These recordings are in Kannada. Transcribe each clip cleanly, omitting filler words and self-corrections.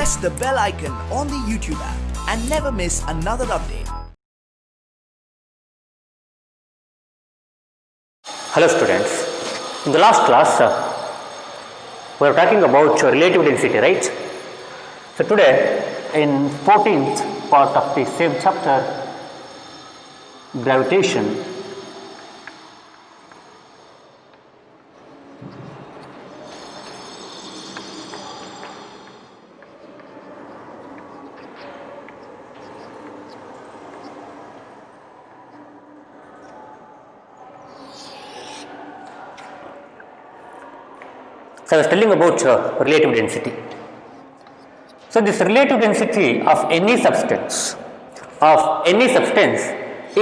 press the bell icon on the YouTube app and never miss another update. Hello students, in the last class we were talking about relative density, right? So today in 14th part of the same chapter, gravitation, so I was telling about relative density. So this relative density of any substance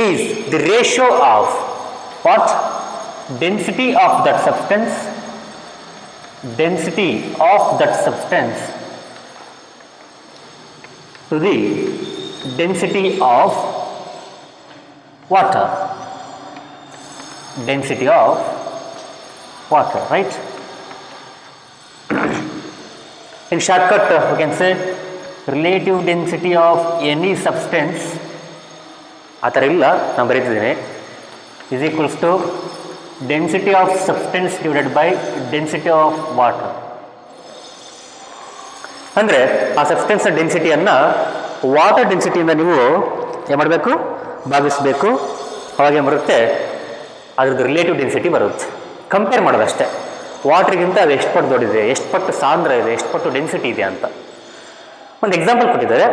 is the ratio of what? Density of that substance to the density of water. Density of water, right? In shortcut, we can say relative density of any substance, is equals to density of substance divided by density of water. ಅಂದರೆ ಆ ಸಬ್ಸ್ಟೆನ್ಸ್ ಡೆನ್ಸಿಟಿಯನ್ನು ವಾಟರ್ ಡೆನ್ಸಿಟಿಯಿಂದ ನೀವು ಏನು ಮಾಡಬೇಕು, ಭಾಗಿಸಬೇಕು. ಅವಾಗ ಏನು ಬರುತ್ತೆ, ಅದ್ರದ್ದು ರಿಲೇಟಿವ್ ಡೆನ್ಸಿಟಿ ಬರುತ್ತೆ. ಕಂಪೇರ್ ಮಾಡೋದಷ್ಟೇ, ವಾಟ್ರಿಗಿಂತ ಅದು ಎಷ್ಟು ಪಟ್ಟು ದೊಡ್ಡಿದೆ, ಎಷ್ಟು ಪಟ್ಟು ಸಾಂದ್ರ ಇದೆ, ಎಷ್ಟು ಪಟ್ಟು ಡೆನ್ಸಿಟಿ ಇದೆ ಅಂತ. ಒಂದು ಎಕ್ಸಾಂಪಲ್ ಕೊಟ್ಟಿದ್ದಾರೆ.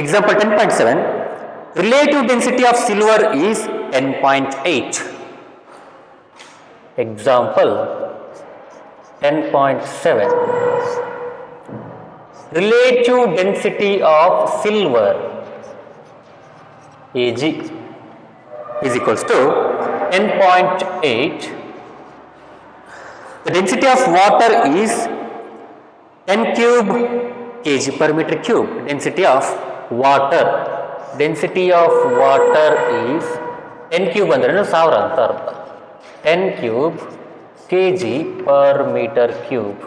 Example 10.7, relative density of silver is 10.8. Example 10.7, relative density of silver Ag is equals to 10.8. The density of water is 10 cube kg per meter cube. Density of water is 10 cube ಅಂದ್ರೆ 1000 ಅಂತ ಅರ್ಥ. 10 cube kg per meter cube.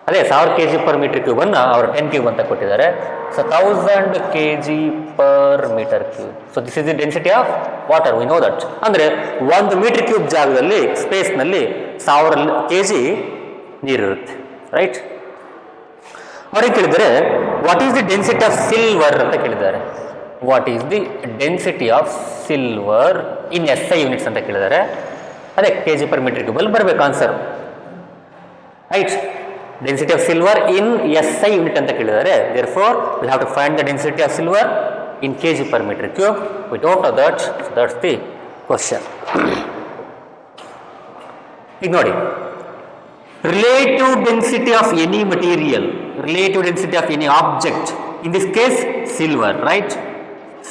ಅದೇ 1000 kg per meter cube ಅನ್ನು ಅವರು 10 cube ಅಂತ ಕೊಟ್ಟಿದ್ದಾರೆ. So 1000 kg per meter cube. So this is the density of water. We know that. ಅಂದರೆ 1 ಮೀಟರ್ ಕ್ಯೂಬ್ ಜಾಗದಲ್ಲಿ ಸ್ಪೇಸ್ನಲ್ಲಿ 1000 kg ನೀರಿರುತ್ತೆ, ರೈಟ್? ಅವ್ರಿಗೆ ಕೇಳಿದರೆ what is the density of silver ಅಂತ ಕೇಳಿದ್ದಾರೆ. What is the density of silver in SI units ಅಂತ ಕೇಳಿದ್ದಾರೆ. ಅದೇ kg per meter cube ಅಲ್ಲಿ ಬರಬೇಕು answer, right? Density of silver in SI unit ಅಂತ ಕೇಳಿದ್ದಾರೆ. Therefore, we have to find the density of silver in kg per meter cube. We don't know that, so that's the question. ಈಗ ನೋಡಿ, relative density of any material, relative density of any object, in this case silver, right?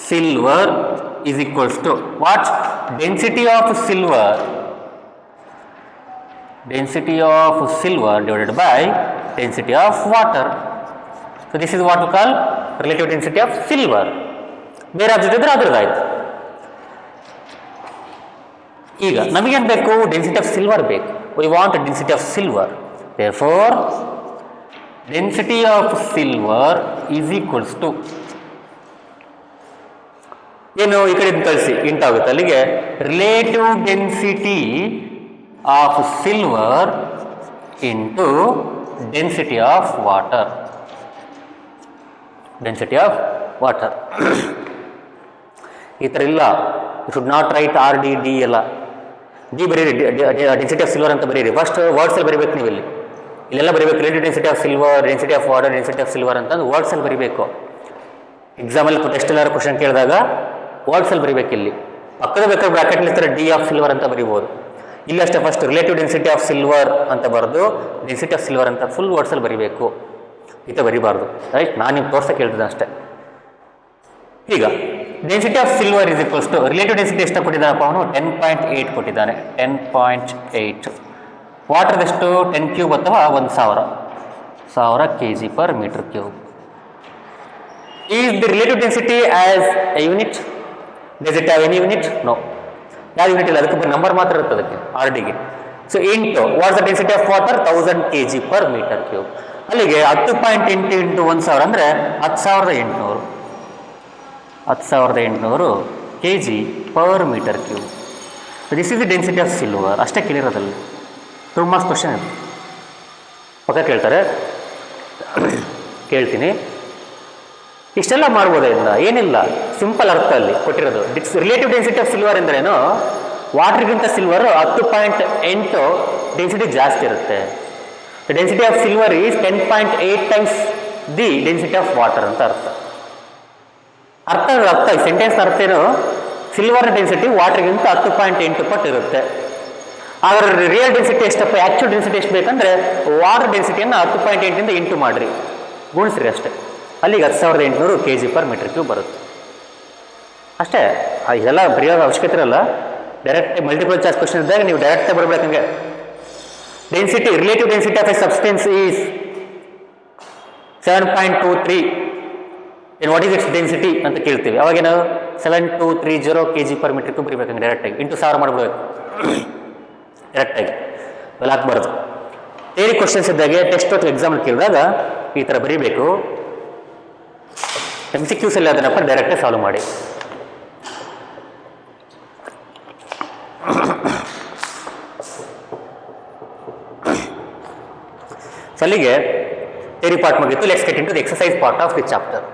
Silver is equals to what? Density of silver divided by density of water. So this is what we call relative density of silver. ಬೇರೆ ಆಬ್ಜೆಕ್ಟ್ ಇದ್ರೆ ಅದ್ರದ್ದಾಯ್ತು. ಈಗ ನಮಗೇನು ಬೇಕು? ಡೆನ್ಸಿಟಿ ಆಫ್ ಸಿಲ್ವರ್ ಬೇಕು. We want density of silver. Therefore density of silver is equals to ಏನು, ಈ ಕಡೆ ಕಳಿಸಿ ಇಂಟಾಗುತ್ತೆ ಅಲ್ಲಿಗೆ, relative density of silver into density of water. ಈ ಥರ ಇಲ್ಲ, you should not write RD ಎಲ್ಲ. ಡಿ ಬರೀರಿ, ಡೆನ್ಸಿಟಿ ಆಫ್ ಸಿಲ್ವರ್ ಅಂತ ಬರೀರಿ. ಫಸ್ಟ್ ವರ್ಡ್ಸಲ್ಲಿ ಬರೀಬೇಕು ನೀವು. ಇಲ್ಲೆಲ್ಲ ಬರೀಬೇಕು, relative density of silver, density of water, density of silver ಅಂತಂದು ವರ್ಡ್ಸಲ್ಲಿ ಬರೀಬೇಕು. ಎಕ್ಸಾಮಲ್ಲಿ ಟೆಸ್ಟ್ ಎಲ್ಲಾರು ಕ್ವಶನ್ ಕೇಳಿದಾಗ ವರ್ಡ್ಸಲ್ಲಿ ಬರೀಬೇಕು. ಇಲ್ಲಿ ಪಕ್ಕದ ಬೇಕಾದ್ರೆ ಬ್ರಾಕೆಟ್ಲಿ ಥರ ಡಿ ಆಫ್ ಸಿಲ್ವರ್ ಅಂತ ಬರೀಬೋದು. ಇಲ್ಲ ಅಷ್ಟೇ, first relative density of silver ಅಂತ ಬರೆದು ಡೆನ್ಸಿಟಿ ಆಫ್ ಸಿಲ್ವರ್ ಅಂತ ಫುಲ್ ವರ್ಡ್ಸಲ್ಲಿ ಬರೀಬೇಕು, ಈ ಥರ ಬರೀಬಾರ್ದು, ರೈಟ್? ನಾನು ನಿಮ್ಗೆ ತೋರ್ಸಕ್ಕೆ ಹೇಳ್ತಿದ್ದೆ ಅಷ್ಟೇ. ಈಗ density of silver is equals to relative density ಎಷ್ಟು ಕೊಟ್ಟಿದ್ದಾನಪ್ಪ ಅವನು? 10.8 ಕೊಟ್ಟಿದ್ದಾನೆ. 10.8. ವಾಟರ್ದೆಷ್ಟು? 10 ಕ್ಯೂಬ್ ಅಥವಾ 1000 kg per meter cube. Is the relative density as a unit? Does it have any unit? No. ಯಾವ ಯೂನಿಟ್ ಇಲ್ಲ, ಅದಕ್ಕೆ ನಂಬರ್ ಮಾತ್ರ ಇರುತ್ತೆ ಅದಕ್ಕೆ RDಗೆ. So into what's the density of water 1000 kg per meter cube. ಅಲ್ಲಿಗೆ 10.8 ಇಂಟು 1000 ಅಂದರೆ 10,800 kg per meter cube. This is the density of silver. ಅಷ್ಟೇ ಕೇಳಿರೋದಲ್ಲಿ 2 ಮಾರ್ಕ್ಸ್ ಕ್ವಶನ್ ಇದು ಪಕ್ಕ ಕೇಳ್ತಾರೆ. ಕೇಳ್ತೀನಿ. ಇಷ್ಟೆಲ್ಲ ಮಾಡ್ಬೋದಿಲ್ಲ, ಏನಿಲ್ಲ, ಸಿಂಪಲ್ ಅರ್ಥ ಅಲ್ಲಿ ಕೊಟ್ಟಿರೋದು. ರಿಲೇಟಿವ್ ಡೆನ್ಸಿಟಿ ಆಫ್ ಸಿಲ್ವರ್ ಎಂದ್ರೇನು, ವಾಟರ್ಗಿಂತ ಸಿಲ್ವರ್ 10.8 ಡೆನ್ಸಿಟಿ ಜಾಸ್ತಿ ಇರುತ್ತೆ. The density of silver is 10.8 times the density of water ಅಂತ ಅರ್ಥ. ಸೆಂಟೆನ್ಸ್ ಅರ್ಥ ಏನು, ಸಿಲ್ವರ್ ಡೆನ್ಸಿಟಿ ವಾಟರ್ಗಿಂತ 10.8 ಪಟ್ಟು ಇರುತ್ತೆ. ಆದರೆ ರಿಯಲ್ ಡೆನ್ಸಿಟಿ ಎಷ್ಟಪ್ಪ, ಆ್ಯಕ್ಚುಲ್ ಡೆನ್ಸಿಟಿ ಎಷ್ಟು ಬೇಕಂದ್ರೆ ವಾಟರ್ ಡೆನ್ಸಿಟಿಯನ್ನು 10.8 ಇಂಟು ಮಾಡಿರಿ, ಗುಣಿಸ್ರಿ ಅಷ್ಟೇ. ಅಲ್ಲಿಗೆ 10,800 kg per ಮೀಟರ್ ಕ್ಯೂಬ್ ಬರುತ್ತೆ ಅಷ್ಟೇ. ಇದೆಲ್ಲ ಬರೆಯೋ ಅವಶ್ಯಕತೆ ಇರಲ್ಲ. ಡೈರೆಕ್ಟ್ ಮಲ್ಟಿಪಲ್ ಚಾರ್ಜ್ ಕ್ವಶನ್ ಇದ್ದಾಗ ನೀವು ಡೈರೆಕ್ಟ್ ಬರಬೇಕು. ನಿಮಗೆ density, relative density of A substance is 7.23 in what is it's density ಅಂತ ಕೇಳ್ತೀವಿ. ಅವಾಗೇನು 7230 kg per ಮೀಟರ್ ಕ್ಯೂಬ್ ಬರೀಬೇಕಂಗೆ ಡೈರೆಕ್ಟಾಗಿ ಇಂಟು 1000 ಮಾಡ್ಬಿಡ್ಬೇಕು ಡೈರೆಕ್ಟಾಗಿ. ಅವೆಲ್ಲ ಹಾಕ್ಬಾರ್ದು. ಥಿಯರಿ ಕ್ವಶನ್ಸ್ ಇದ್ದಾಗೆ ಟೆಸ್ಟ್ ಅಥವಾ ಎಕ್ಸಾಮ್ ಕೇಳಿದಾಗ ಈ ಥರ ಬರೀಬೇಕು. MCQs ಅಲ್ಲಿ ಅದನ್ನಪ್ಪ ಡೈರೆಕ್ಟಾಗಿ ಸಾಲ್ವ್ ಮಾಡಿ. ಅಲ್ಲಿಗೆ ಥಿಯರಿ ಪಾರ್ಟ್ ಮುಗಿತು. Let's get into the exercise part of the chapter.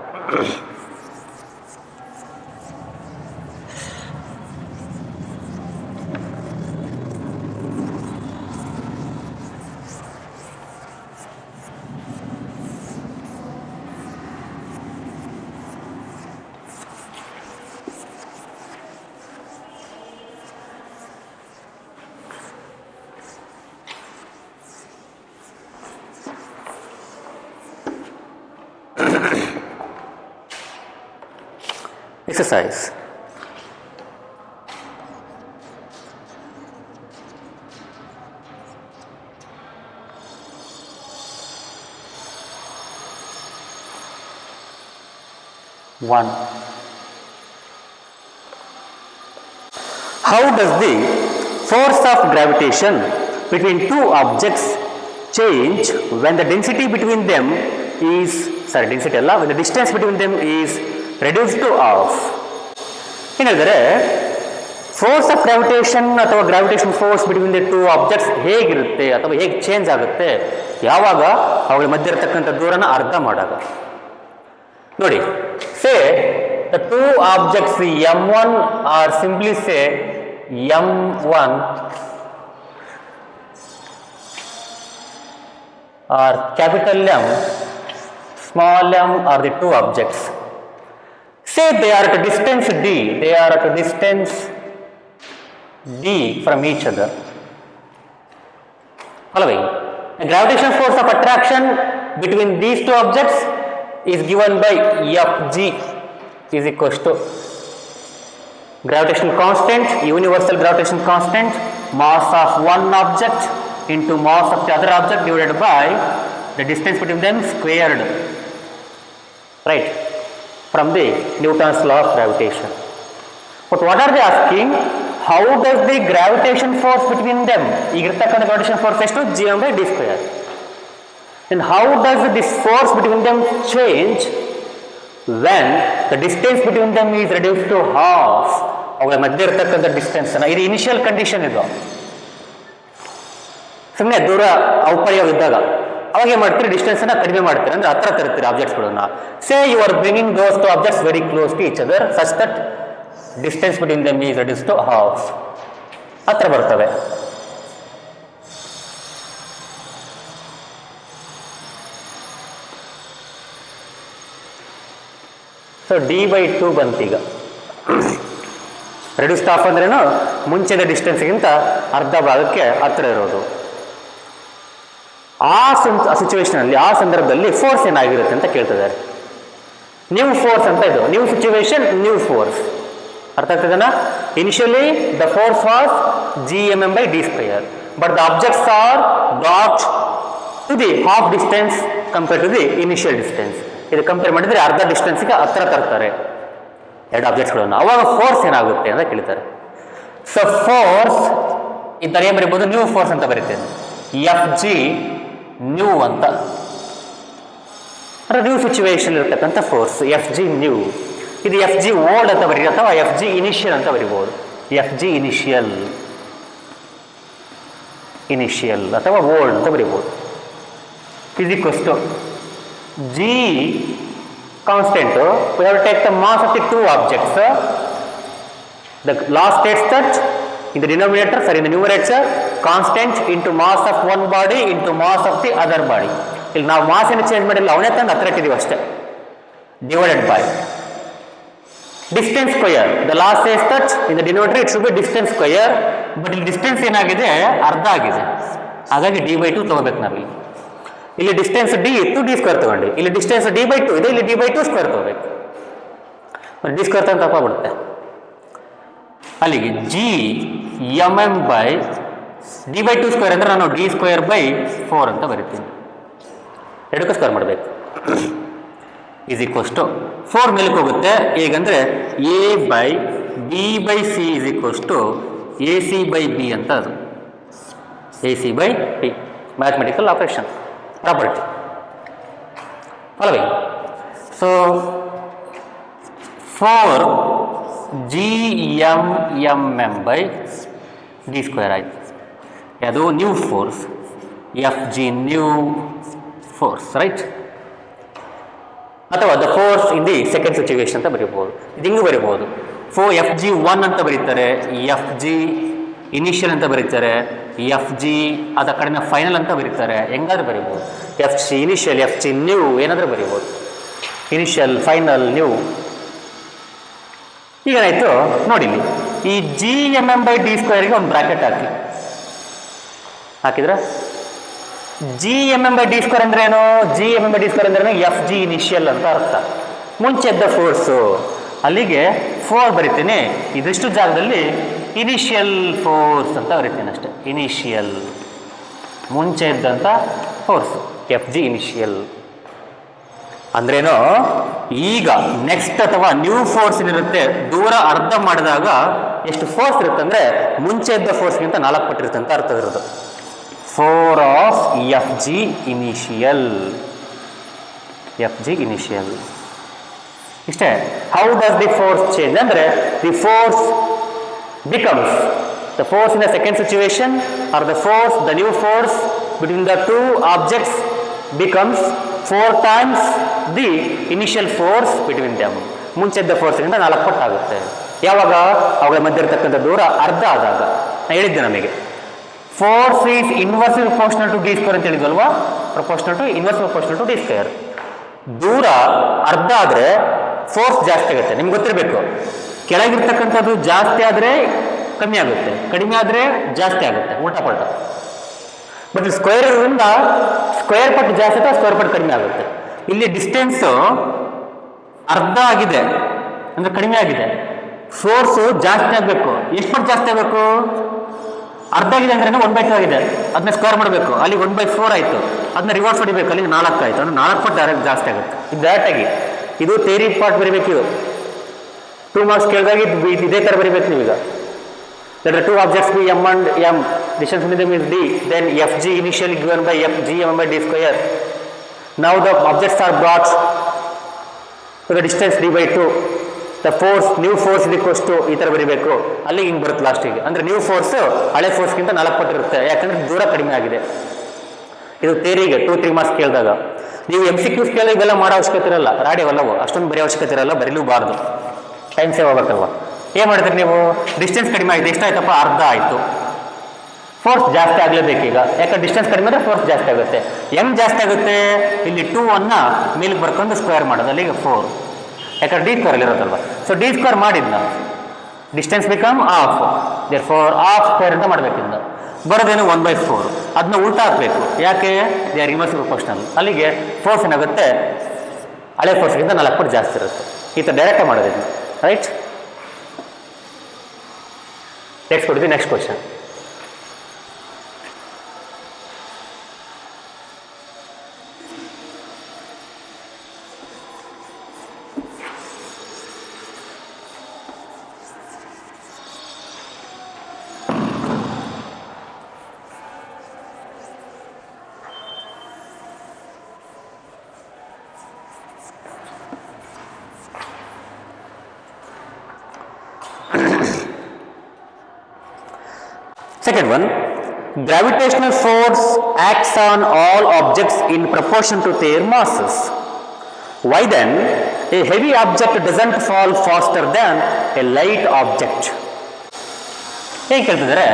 Exercise. One. How does the force of gravitation between two objects change when the density between them is, when the distance between them is reduced to half? ಏನಿದ್ರೆ ಫೋರ್ಸ್ ಆಫ್ ಗ್ರಾವಿಟೇಷನ್ ಅಥವಾ gravitation force between the two objects ಹೇಗಿರುತ್ತೆ ಅಥವಾ ಹೇಗೆ ಚೇಂಜ್ ಆಗುತ್ತೆ ಯಾವಾಗ ಅವುಗಳ ಮಧ್ಯೆ ಇರತಕ್ಕಂಥ ದೂರನ ಅರ್ಧ ಮಾಡಾಗ. ನೋಡಿ, say the two objects m1 or simply say m1 or capital M, small m are the two objects. Say they are at a distance d, from each other. Following, the gravitational force of attraction between these two objects is given by Fg is equals to gravitational constant, universal gravitational constant, mass of one object into mass of the other object divided by the distance between them squared, right, from the Newton's law of gravitation. But what are they asking? How does the gravitation force between them, the gravitation force is to gm by d square, and how does this force between them change when the distance between them is reduced to half? ಅವುಗಳ ಮಧ್ಯೆ ಇರತಕ್ಕಂಥ ಡಿಸ್ಟೆನ್ಸ್ ಇದು ಇನಿಷಿಯಲ್ ಕಂಡೀಷನ್. ಇದು ಸುಮ್ಮನೆ ದೂರ ಔಪರ್ಯವಿದ್ದಾಗ ಅವಾಗ ಏನು ಮಾಡ್ತೀರಿ, ಡಿಸ್ಟೆನ್ಸ್ ಅನ್ನ ಕಡಿಮೆ ಮಾಡ್ತೀರಿ, ಅಂದ್ರೆ ಹತ್ರ ತರ್ತೀರಿ ಆಬ್ಜೆಕ್ಟ್ಸ್ಗಳನ್ನ. Say you are bringing those two objects very close to each other such that distance between them is reduce to half. ಹತ್ರ ಬರ್ತವೆ. So d/2 ಬಂತೀಗ. ರೆಡ್ಯೂಸ್ಡ್ ಹಾಫ್ ಅಂದ್ರೇನು, ಮುಂಚೆದ ಡಿಸ್ಟೆನ್ಸ್ಗಿಂತ ಅರ್ಧ ಭಾಗಕ್ಕೆ ಹತ್ರ ಇರೋದು. ಆ ಸಿಚುವೇಶನ್ ಅಲ್ಲಿ, ಆ ಸಂದರ್ಭದಲ್ಲಿ ಫೋರ್ಸ್ ಏನಾಗಿರುತ್ತೆ ಅಂತ ಕೇಳ್ತಿದ್ದಾರೆ. ನ್ಯೂ ಫೋರ್ಸ್ ಅಂತ ಇದು, ನ್ಯೂ ಸಿಚುವೇಶನ್, ನ್ಯೂ ಫೋರ್ಸ್. ಅರ್ಥ ಆಗ್ತದನ? Initially the force was gmm by d square, but the objects are brought to the half distance compared to the initial distance. ಇದು ಕಂಪೇರ್ ಮಾಡಿದ್ರೆ ಅರ್ಧ ಡಿಸ್ಟೆನ್ಸ್ಗೆ ಹತ್ರ ತರ್ತಾರೆ ಎರಡು ಆಬ್ಜೆಕ್ಟ್ಸ್ಗಳನ್ನು. ಅವಾಗ ಫೋರ್ಸ್ ಏನಾಗುತ್ತೆ ಅಂತ ಕೇಳ್ತಾರೆ. ಸೊ ಫೋರ್ಸ್ ಈ ಥರ ಏನು ಬರಿಬೋದು, ನ್ಯೂ ಫೋರ್ಸ್ ಅಂತ ಬರೀತೇನೆ. ಎಫ್ ಜಿ ನ್ಯೂ ಅಂತ, ಅಂದರೆ ನ್ಯೂ ಸಿಚುವೇಶನ್ ಇರತಕ್ಕಂಥ ಫೋರ್ಸ್ ಎಫ್ ಜಿ ನ್ಯೂ. ಇದು ಎಫ್ ಜಿ ಓಲ್ಡ್ ಅಂತ ಬರೀ, ಅಥವಾ ಎಫ್ ಜಿ ಇನಿಷಿಯಲ್ ಅಂತ ಬರಿಬೋದು. ಎಫ್ ಜಿ ಇನಿಷಿಯಲ್, ಇನಿಷಿಯಲ್ ಅಥವಾ ಓಲ್ಡ್ ಅಂತ ಬರಿಬೋದು. Is equals to G constant, we have to take the mass of the two objects. The law states that in the denominator, sorry, in the numerator, constant into mass of one body into mass of the other body. ಇಲ್ಲಿ ನಾವು ಮಾಸ್ ಏನು ಚೇಂಜ್ ಮಾಡಿಲ್ಲ, ಅವನೇ ತಂದು ಹತ್ರ ಇಟ್ಟಿದ್ದೀವಿ ಅಷ್ಟೇ. Divided by distance square. The law says that in the denominator it should be distance square, but ಇಲ್ಲಿ ಡಿಸ್ಟೆನ್ಸ್ ಏನಾಗಿದೆ, ಅರ್ಧ ಆಗಿದೆ. ಹಾಗಾಗಿ d/2 ತಗೋಬೇಕು ನಾವಿಲ್ಲಿ. ಇಲ್ಲಿ ಡಿಸ್ಟೆನ್ಸ್ ಡಿ ಇತ್ತು, ಡಿ ಸ್ಕ್ವೇರ್ ತಗೊಂಡು. ಇಲ್ಲಿ ಡಿಸ್ಟೆನ್ಸ್ d/2 ಇದೆ, ಇಲ್ಲಿ d/2 ಸ್ಕ್ವೇರ್ ತಗೋಬೇಕು. ಡಿ ಸ್ಕ್ವೇರ್ ತಂದು ತಗೋಬಿಡುತ್ತೆ. ಅಲ್ಲಿಗೆ G M M by d/2 square ಅಂದರೆ ನಾನು d²/4 ಅಂತ ಬರಿತೀನಿ. ಎರಡಕ್ಕೂ ಸ್ಕ್ವೇರ್ ಮಾಡಬೇಕು. ಈಸ್ ಈಕ್ವಲ್ಸ್ ಟು 4 ಮೇಲಕ್ಕೆ ಹೋಗುತ್ತೆ. ಹೇಗಂದರೆ a/b/c is equals to ac/b ಅಂತ, ಅದು ac/b mathematical operation property. Following. So 4GMMD² ಆಯಿತು. ಅದು new force, F G new force, right? ಅಥವಾ the force in the second situation ಅಂತ ಬರೀಬೋದು. ಇದು ಹಿಂಗೂ ಬರೀಬೋದು. ಎಫ್ ಜಿ 1 ಅಂತ ಬರೀತಾರೆ, ಎಫ್ ಜಿ ಇನಿಷಿಯಲ್ ಅಂತ ಬರೀತಾರೆ, ಎಫ್ ಜಿ ಅದ ಕಡಿಮೆ ಫೈನಲ್ ಅಂತ ಬರೀತಾರೆ. ಹೆಂಗಾದ್ರೂ ಬರೀಬೋದು. F G initial, F G new ಏನಾದರೂ ಬರೀಬೋದು. Initial, final, new. ಈಗೇನಾಯಿತು ನೋಡಿ, ಈ GMM/d² ಒಂದು ಬ್ರಾಕೆಟ್ ಹಾಕಿ, ಹಾಕಿದ್ರೆ GMM/d² ಅಂದ್ರೆ ಏನು? GMM/d² ಅಂದ್ರೆ ಎಫ್ ಜಿ ಇನಿಷಿಯಲ್ ಅಂತ ಅರ್ಥ. ಮುಂಚೆ ಇದ್ದ ಫೋರ್ಸು, ಅಲ್ಲಿಗೆ 4 ಬರಿತೀನಿ. ಇದಿಷ್ಟು ಜಾಗದಲ್ಲಿ ಇನಿಷಿಯಲ್ ಫೋರ್ಸ್ ಅಂತ ಬರಿತೀನಿ ಅಷ್ಟೇ. ಇನಿಷಿಯಲ್, ಮುಂಚೆ ಇದ್ದಂಥ ಫೋರ್ಸು, ಎಫ್ ಜಿ ಇನಿಷಿಯಲ್ ಅಂದ್ರೇನು? ಈಗ ನೆಕ್ಸ್ಟ್ ಅಥವಾ ನ್ಯೂ ಫೋರ್ಸ್ ಏನಿರುತ್ತೆ, ದೂರ ಅರ್ಧ ಮಾಡಿದಾಗ ಎಷ್ಟು ಫೋರ್ಸ್ ಇರುತ್ತೆ ಅಂದರೆ ಮುಂಚೆ ಇದ್ದ ಫೋರ್ಸ್ಗಿಂತ 4 ಪಟ್ಟಿರುತ್ತೆ ಅಂತ ಅರ್ಥ ಇರೋದು. 4 of F G initial, F G initial ಇಷ್ಟೇ. How does the force change ಅಂದರೆ the force becomes the force in the second situation, or the force, the new force between the two objects becomes 4 times the initial force between them. ಮುಂಚೆ ಇದ್ದ ಫೋರ್ಸ್ಗಿಂತ 4 ಪಟ್ಟು ಆಗುತ್ತೆ. ಯಾವಾಗ? ಅವುಗಳ ಮಧ್ಯೆ ಇರತಕ್ಕಂಥ ದೂರ ಅರ್ಧ ಆದಾಗ. ನಾನು ಹೇಳಿದ್ದೆ ನಮಗೆ force is inversely proportional to d² ಅಂತ ಹೇಳಿದ್ವಲ್ವಾ? Proportional to inverse proportional to d². ದೂರ ಅರ್ಧ ಆದರೆ ಫೋರ್ಸ್ ಜಾಸ್ತಿ ಆಗುತ್ತೆ. ನಿಮ್ಗೆ ಗೊತ್ತಿರಬೇಕು, ಕೆಳಗಿರ್ತಕ್ಕಂಥದ್ದು ಜಾಸ್ತಿ ಆದರೆ ಕಮ್ಮಿ ಆಗುತ್ತೆ, ಕಡಿಮೆ ಆದರೆ ಜಾಸ್ತಿ ಆಗುತ್ತೆ, ಉಲ್ಟಾ ಪಲ್ಟ. ಬಟ್ ಸ್ಕ್ವೇರ್ ಇರೋದ್ರಿಂದ ಸ್ಕ್ವೇರ್ ಪಟ್ಟು ಜಾಸ್ತಿ ಅಥವಾ ಸ್ಕ್ವೇರ್ ಪಟ್ಟು ಕಡಿಮೆ ಆಗುತ್ತೆ. ಇಲ್ಲಿ ಡಿಸ್ಟೆನ್ಸು ಅರ್ಧ ಆಗಿದೆ ಅಂದರೆ ಕಡಿಮೆ ಆಗಿದೆ, ಫೋರ್ಸು ಜಾಸ್ತಿ ಆಗಬೇಕು. ಎಷ್ಟು ಪಟ್ಟು ಜಾಸ್ತಿ ಆಗಬೇಕು? ಅರ್ಧ ಆಗಿದೆ ಅಂದ್ರೆ 1/2 ಆಗಿದೆ, ಅದನ್ನ ಸ್ಕ್ವೇರ್ ಮಾಡಬೇಕು. ಅಲ್ಲಿಗೆ 1/4 ಆಯಿತು, ಅದನ್ನ ರಿವರ್ಸ್ ಹೊಡಿಬೇಕು, ಅಲ್ಲಿಗೆ 4 ಆಯಿತು. ಅಂದ್ರೆ 4 ಪಟ್ಟು ಡೈರೆಕ್ಟ್ ಜಾಸ್ತಿ ಆಗುತ್ತೆ. ಇದು ಡೈರೆಕ್ಟಾಗಿ ಇದು ಥಿಯರಿ ಪಾರ್ಟ್ ಬರೀಬೇಕು. ಇದು 2 ಮಾರ್ಕ್ಸ್ ಕೇಳಿದಾಗ ಇದೇ ಥರ ಬರೀಬೇಕು ನೀವೀಗ. Let the two objects be m and m, distance between them is d, then fg initially given by fgm/d². Now the objects are brought to the distance d/2. The force, new force is equals to ಈ ಥರ ಬರೀಬೇಕು. ಅಲ್ಲಿಗೆ ಹಿಂಗೆ ಬರುತ್ತೆ ಲಾಸ್ಟಿಗೆ. ಅಂದರೆ ನ್ಯೂ ಫೋರ್ಸು ಹಳೆ ಫೋರ್ಸ್ಗಿಂತ 4 ಪಟ್ಟು ಇರುತ್ತೆ, ಯಾಕಂದರೆ ದೂರ ಕಡಿಮೆ ಆಗಿದೆ. ಇದು ಥಿಯರಿಗೆ 2-3 ಮಾರ್ಕ್ಸ್ ಕೇಳಿದಾಗ. ನೀವು MCQs ಕೇಳಿ ಇವೆಲ್ಲ ಮಾಡೋ ಅವಶ್ಯಕತೆ ಇರಲ್ಲ, ರಾಡಿಯವಲ್ಲವು ಅಷ್ಟೊಂದು ಬರೆಯೋ ಅವಶ್ಯಕತೆ ಇರಲ್ಲ, ಬರೀಲೂಬಾರ್ದು, ಟೈಮ್ ಸೇವ್ ಆಗಬೇಕಲ್ವ. ಏನು ಮಾಡಿದ್ರಿ ನೀವು? ಡಿಸ್ಟೆನ್ಸ್ ಕಡಿಮೆ ಆಯಿತು, ಎಷ್ಟಾಯ್ತಪ್ಪ? ಅರ್ಧ ಆಯಿತು. ಫೋರ್ಸ್ ಜಾಸ್ತಿ ಆಗಲೇಬೇಕೀಗ, ಯಾಕಂದ್ರೆ ಡಿಸ್ಟೆನ್ಸ್ ಕಡಿಮೆ ಅಂದರೆ ಫೋರ್ಸ್ ಜಾಸ್ತಿ ಆಗುತ್ತೆ. ಹೆಂಗೆ ಜಾಸ್ತಿ ಆಗುತ್ತೆ? ಇಲ್ಲಿ 2 ಮೇಲಿಗೆ ಬರ್ಕೊಂಡು ಸ್ಕ್ವೇರ್ ಮಾಡೋದು, ಅಲ್ಲಿಗೆ 4, ಯಾಕಂದ್ರೆ d² ಇರೋದಲ್ವ. ಸೊ d² ಮಾಡಿದ್ನ distance become half, therefore half square ಅಂತ ಮಾಡಬೇಕಿಂದ ಬರೋದೇನು 1/4. ಅದನ್ನ ಉಲ್ಟಾ ಹಾಕಬೇಕು, ಯಾಕೆ? They are inverse proportional. ಅಲ್ಲಿಗೆ ಫೋರ್ಸ್ ಏನಾಗುತ್ತೆ? ಹಳೆ ಫೋರ್ಸ್ಗಿಂತ 4 ಪಟ್ಟು ಜಾಸ್ತಿ ಇರುತ್ತೆ. ಈ ಥರ ಡೈರೆಕ್ಟಾಗಿ ಮಾಡೋದಿಲ್ಲ, ರೈಟ್? ನೆಕ್ಸ್ಟ್ ಕೊಡ್ತೀವಿ. Next question. second one, gravitational force acts on all objects in proportion to their masses. Why then a heavy object doesn't fall faster than a light object? ಹೇಗೆ ಕೇಳ್ತಿದ್ದಾರೆ,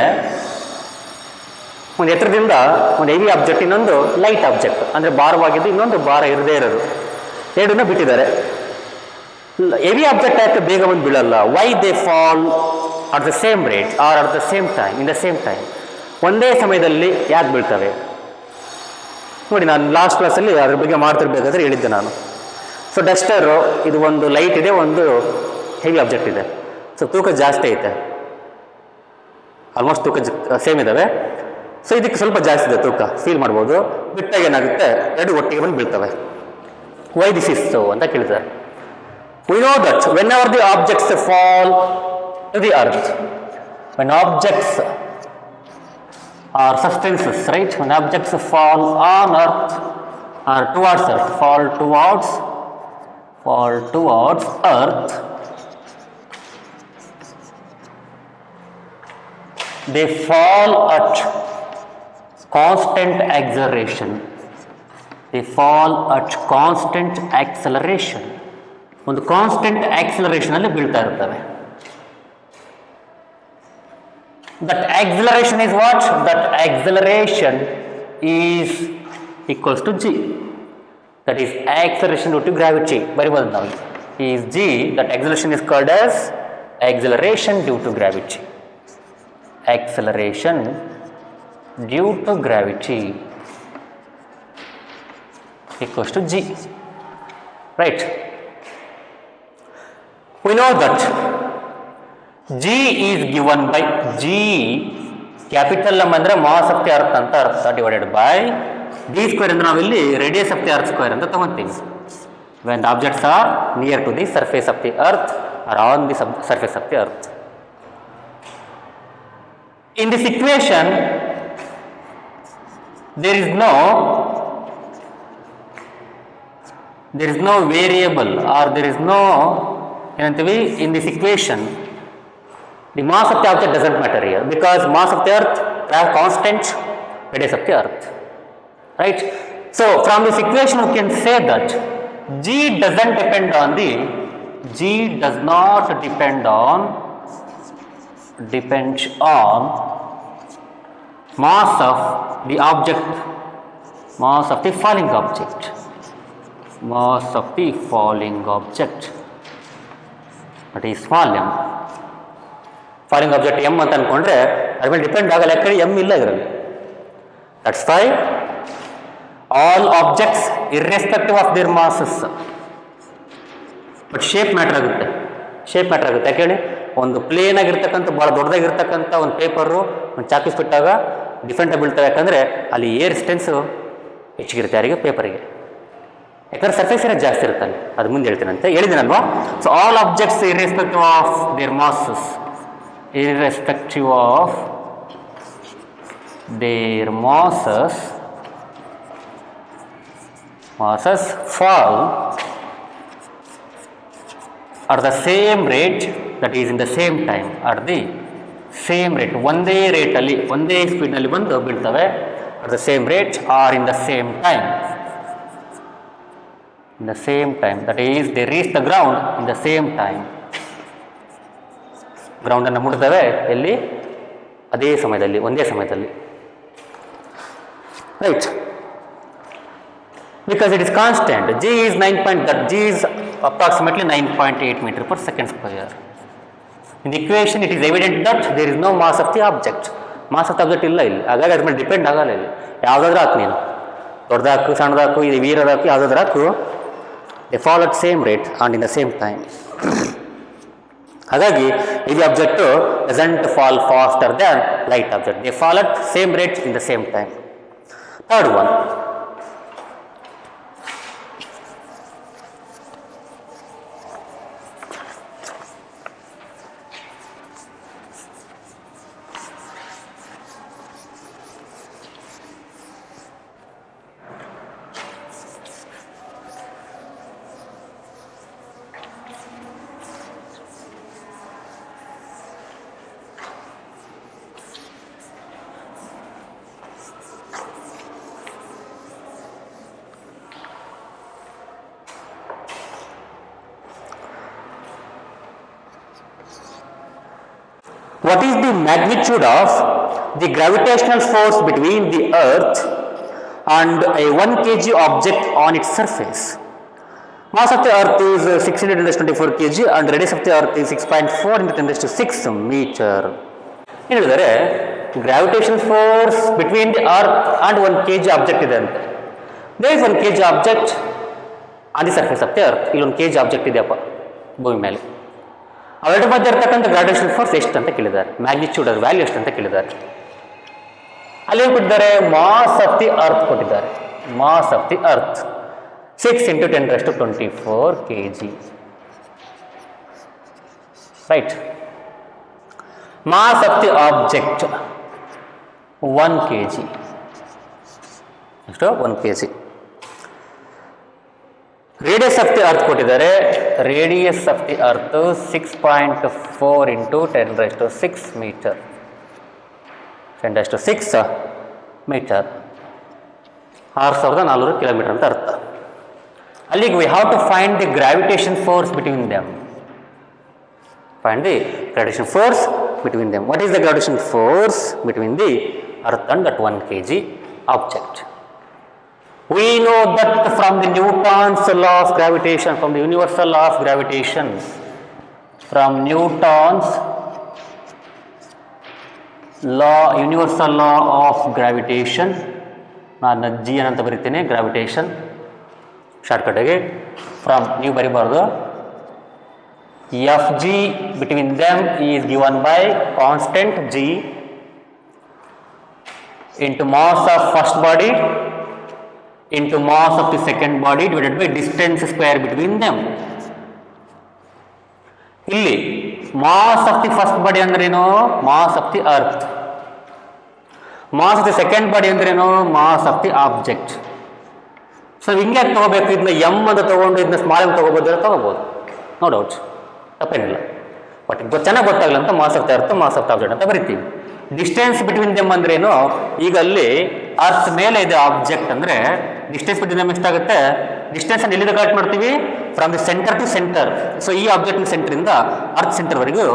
ಒಂದು ಎತ್ತರದಿಂದ ಒಂದು ಹೆವಿ ಆಬ್ಜೆಕ್ಟ್, ಇನ್ನೊಂದು ಲೈಟ್ ಆಬ್ಜೆಕ್ಟ್, ಅಂದರೆ ಭಾರವಾಗಿದ್ದು ಇನ್ನೊಂದು ಭಾರ ಇರದೇ ಇರೋದು, ಎರಡನ್ನ ಬಿಟ್ಟಿದ್ದಾರೆ. ಹೆವಿ ಆಬ್ಜೆಕ್ಟ್ ಯಾಕೆ ಬೇಗ ಬಂದು ಬೀಳಲ್ಲ? Why they fall at the same rate or at the same time, in the same time, ಒಂದೇ ಸಮಯದಲ್ಲಿ ಯಾಕೆ ಬೀಳ್ತವೆ? ನೋಡಿ, ನಾನು ಲಾಸ್ಟ್ ಕ್ಲಾಸಲ್ಲಿ ಅದ್ರ ಬಗ್ಗೆ ಮಾಡ್ತಿರ್ಬೇಕಾದ್ರೆ ಹೇಳಿದ್ದೆ ನಾನು. ಸೊ ಡಸ್ಟರು ಇದು ಒಂದು ಲೈಟ್ ಇದೆ, ಒಂದು ಹೆವಿ ಆಬ್ಜೆಕ್ಟ್ ಇದೆ. ಸೊ ತೂಕ ಜಾಸ್ತಿ ಐತೆ, ಆಲ್ಮೋಸ್ಟ್ ತೂಕ ಸೇಮ್ ಇದ್ದಾವೆ. ಸೊ ಇದಕ್ಕೆ ಸ್ವಲ್ಪ ಜಾಸ್ತಿ ಇದೆ ತೂಕ, ಫೀಲ್ ಮಾಡ್ಬೋದು. ಬಿಟ್ಟಾಗ ಏನಾಗುತ್ತೆ, ಎರಡು ಒಟ್ಟಿಗೆ ಬಂದು ಬೀಳ್ತವೆ. ವೈ ದಿಸ್ ಇಸ್ ಸೋ ಅಂತ ಕೇಳಿದ್ದಾರೆ. We know that whenever the objects fall to the earth, when objects are substances, right, when objects fall on earth or towards earth, fall towards earth, they fall at constant acceleration. They fall at constant acceleration. ಒಂದು ಕಾನ್ಸ್ಟೆಂಟ್ ಆಕ್ಸಿಲರೇಷನ್ ಅಲ್ಲಿ ಬೀಳ್ತಾ ಇರ್ತವೆ. That acceleration is what? That acceleration is equals to G. That is acceleration due to gravity. ಬರಿಬೋದು ನಾವು, is G. That acceleration is called as acceleration due to gravity. Acceleration due to gravity equals to G. Right. We know that G is given by G, capital M ಅಂದರೆ ಮಾಸ್ ಆಫ್ ದಿ ಅರ್ತ್ ಅಂತ ಅರ್ಥ, ಡಿವೈಡೆಡ್ ಬೈ d ಸ್ಕ್ವೇರ್ ಅಂದ್ರೆ ನಾವಿಲ್ಲಿ radius of the earth square ಅಂತ ತಗೊಂತೀವಿ. when the objects are near to the surface of the earth or on the surface of the earth. In this equation there is no variable or there is no, ಏನಂತೀವಿ, in this equation the mass of the object doesn't matter here, because mass of the earth have constant radius of the earth, right? So from this equation we can say that G does not depend on mass of the object, mass of the falling object, that is small m. Falling object M ಅಂತ ಅಂದ್ಕೊಂಡ್ರೆ ಅದ್ರ ಮೇಲೆ ಡಿಪೆಂಡ್ ಆಗಲ್ಲ, ಯಾಕಂದ್ರೆ ಎಮ್ ಇಲ್ಲ ಇದರಲ್ಲಿ. That's why all objects irrespective of their masses. But shape matter ಆಗುತ್ತೆ. ಯಾಕೆ ಹೇಳಿ, ಒಂದು ಪ್ಲೇನ್ ಆಗಿರ್ತಕ್ಕಂಥ ಭಾಳ ದೊಡ್ಡದಾಗಿರ್ತಕ್ಕಂಥ ಒಂದು ಪೇಪರು ಒಂದು ಚಾಪೀಸ್ ಬಿಟ್ಟಾಗ ಡಿಫ್ರೆಂಟಾಗಿ ಬೀಳ್ತವೆ, ಯಾಕಂದರೆ ಅಲ್ಲಿ ಏರ್ ಡಿಸ್ಟೆನ್ಸು ಹೆಚ್ಚಿಗಿರುತ್ತೆ ಯಾರಿಗೆ, ಪೇಪರಿಗೆ. ಯಾಕಂದ್ರೆ ಸರ್ಫೇಸ್ ಏರಿಯಾ ಜಾಸ್ತಿ ಇರುತ್ತಲ್ಲ, ಅದು ಮುಂದೆ ಹೇಳ್ತೀನಂತೆ, ಹೇಳಿದ್ದೀನಲ್ವಾ. So all objects irrespective of their masses fall at the same rate, that is in the same time, at the same rate, ಒಂದೇ ರೇಟಲ್ಲಿ ಒಂದೇ ಸ್ಪೀಡ್ನಲ್ಲಿ ಬಂದು ಬೀಳ್ತವೆ. at the same rate or in the same time, that is they reach the ground in the same time. Ground ಅನ್ನು ಮುಟ್ತವೆ ಎಲ್ಲಿ? ಅದೇ ಸಮಯದಲ್ಲಿ, ಒಂದೇ ಸಮಯದಲ್ಲಿ, right. because it is constant. G is approximately 9.8 meter per second square. In the equation it is evident that there is no mass of the object. Mass of the object ಇಲ್ಲ ಇಲ್ಲಿ, ಹಾಗಾಗಿ ಅದ್ರ ಮೇಲೆ ಡಿಪೆಂಡ್ ಆಗಲ್ಲ ಇಲ್ಲಿ. ಯಾವುದಾದ್ರೂ ಹಾಕು ನೀನು, ದೊಡ್ಡದಾಕು ಸಣ್ಣದಾಕು, ಇದು ವೀರದಾಕು, ಯಾವುದಾದ್ರೂ ಹಾಕು, they fall at same rate and in the same time. ಹಾಗಾಗಿ heavy object doesn't fall faster than light object. They fall at same rate in the same time. Third one, What is the magnitude of the gravitational force between the earth and a 1 kg object on its surface? Mass of the earth is 600 × 10^24 kg and radius of the earth is 6.4 × 10^6 meter. ಏನು ಹೇಳಿದರೆ gravitation force between the earth and 1 kg object ಇದೆ ಅಂತ. There is 1 kg object on the surface of the earth. ಇಲ್ಲಿ 1 kg ಆಬ್ಜೆಕ್ಟ್ ಇದೆಯಪ್ಪ ಭೂಮಿ ಮೇಲೆ. ಅವೆರಡು ಮಧ್ಯೆ ಇರ್ತಕ್ಕಂಥ ಗ್ರಾವಿಟೇಷನ್ ಫೋರ್ಸ್ ಎಷ್ಟು ಅಂತ ಕೇಳಿದ್ದಾರೆ, ಮ್ಯಾಗ್ನಿಟ್ಯೂಡ್ ಅದ್ರ ವ್ಯಾಲ್ಯೂ ಎಷ್ಟು ಅಂತ ಕೇಳಿದ್ದಾರೆ. ಅಲ್ಲಿ ಏನು ಕೊಟ್ಟಿದ್ದಾರೆ, ಮಾಸ್ ಆಫ್ ದಿ ಅರ್ತ್ ಕೊಟ್ಟಿದ್ದಾರೆ. Mass of the earth 6 × 10^24 kg. Right. Mass of the object 1 kg. ಎಷ್ಟು 1 kg. Radius of the earth ಕೊಟ್ಟಿದ್ದಾರೆ. Radius of the earth 6.4 × 10^6 meter. 10^6 meter 6400 kilometer ಅಂತ ಅರ್ಥ. ಅಲ್ಲಿಗೆ we have to find the gravitation force between them. Find the gravitational force between them. What is the gravitational force between the earth and that 1 kg object? We know that from the Newton's law of gravitation, from the universal law of gravitation, from Newton's law, universal law of gravitation, ನಾನು ಜಿ ಅಂತ ಬರೀತೀನಿ, ಗ್ರಾವಿಟೇಷನ್ ಶಾರ್ಟ್ಕಟ್ಗೆ. ಫ್ರಮ್ ನೀವು ಬರಿಬಾರ್ದು. Fg between them is given by constant g into mass of first body into mass of the second body divided by distance square between them. ಇಲ್ಲಿ mass of the first body ಅಂದ್ರೇನು, mass of the earth. Mass of the second body ಅಂದ್ರೇನು, mass of the object. So ಹಿಂಗೆ ತಗೋಬೇಕು. ಇದನ್ನ ಎಮ್ ಅಂತ ತಗೊಂಡು ಇದನ್ನ ಸ್ಮಾಲ್ ಎಮ್ ತಗೋಬೋದು, ತಗೋಬೋದು, ನೋ ಡೌಟ್, ತಪ್ಪೇನಿಲ್ಲ. ಬಟ್ ಚೆನ್ನಾಗಿ ಗೊತ್ತಾಗಲ್ಲ ಅಂತ mass of the earth, mass of the object ಅಂತ ಬರಿತೀವಿ. ಡಿಸ್ಟೆನ್ಸ್ ಬಿಟ್ವೀನ್ ದೆಮ್ ಅಂದ್ರೇನು, ಈಗ ಅಲ್ಲಿ ಅರ್ತ್ ಮೇಲೆ ಇದೆ ಆಬ್ಜೆಕ್ಟ್ ಅಂದರೆ ಡಿಸ್ಟೆನ್ಸ್ ಬಿಟ್ವೀನ್ ದೆಮ್ ಎಷ್ಟಾಗುತ್ತೆ, ಡಿಸ್ಟೆನ್ಸ್ ಅನ್ನು ಎಲ್ಲಿಂದ ಕಲೆಕ್ಟ್ ಮಾಡ್ತೀವಿ, from the center to center. So ಈ ಆಬ್ಜೆಕ್ಟ್ ಸೆಂಟರಿಂದ ಅರ್ತ್ ಸೆಂಟರ್ವರೆಗೂ